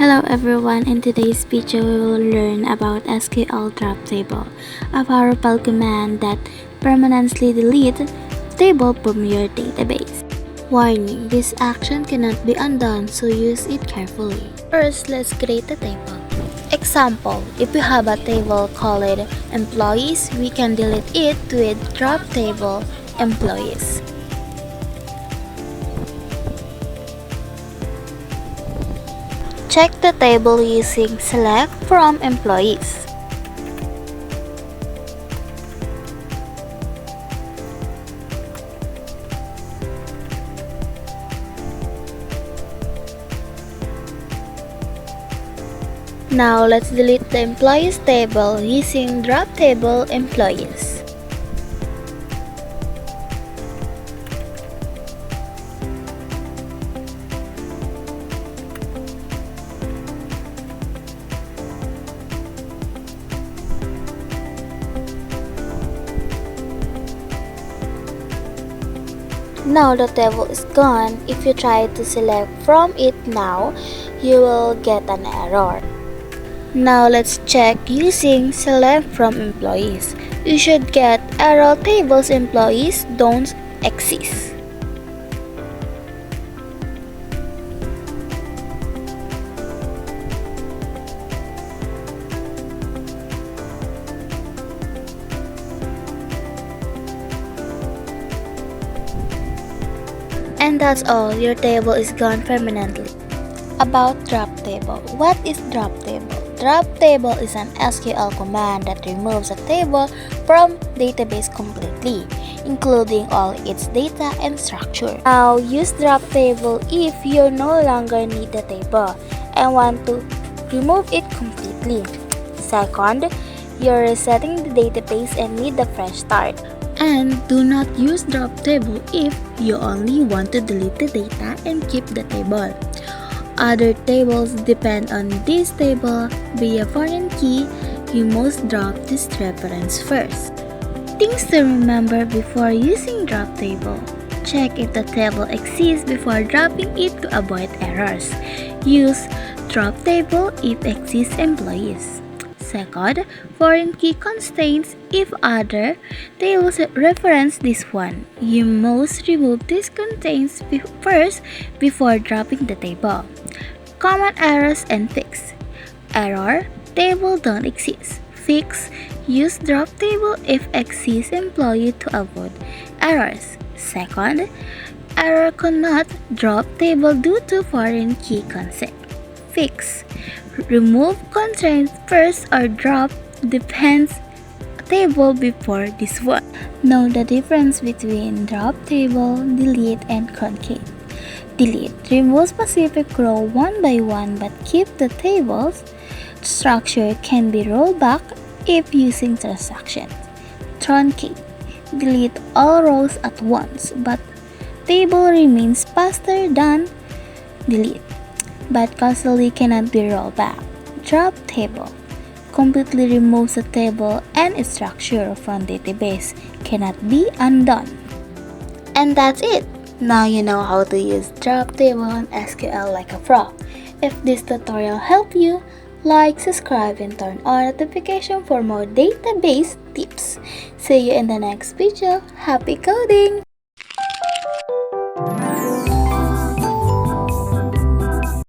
Hello everyone, in today's video we will learn about SQL drop table, a powerful command that permanently deletes table from your database. Warning, this action cannot be undone, so use it carefully. First, let's create a table. Example, if we have a table called employees, we can delete it with drop table employees. Check the table using select from employees. Now let's delete the employees table using drop table employees. Now the table is gone. If you try to select from it now, you will get an error. Now let's check using select from employees. You should get error tables employees don't exist. And that's all, your table is gone permanently. About drop table. What is drop table? Drop table is an SQL command that removes a table from database completely, including all its data and structure. Now use drop table if you no longer need the table and want to remove it completely. Second, you're resetting the database and need a fresh start. And do not use drop table if you only want to delete the data and keep the table. Other tables depend on this table via foreign key. You must drop this reference first. Things to remember before using drop table. Check if the table exists before dropping it to avoid errors. Use drop table if exists employees. Second, foreign key constraints if other tables reference this one. You must remove these constraints first before dropping the table. Common errors and fix. Error, table don't exist. Fix, use drop table if exists employee to avoid errors. Second, error cannot drop table due to foreign key concept. Fix, remove constraints first or drop depends table before this one. Know the difference between drop table, delete, and concave. Delete, remove specific row one by one but keep the table's structure can be rolled back if using transactions. Truncate, delete all rows at once but table remains faster than delete, but constantly cannot be rolled back. Drop table, completely removes the table and its structure from database, cannot be undone. And that's it. Now you know how to use drop table on SQL like a pro. If this tutorial helped you, like, subscribe, and turn on notification for more database tips. See you in the next video. Happy coding!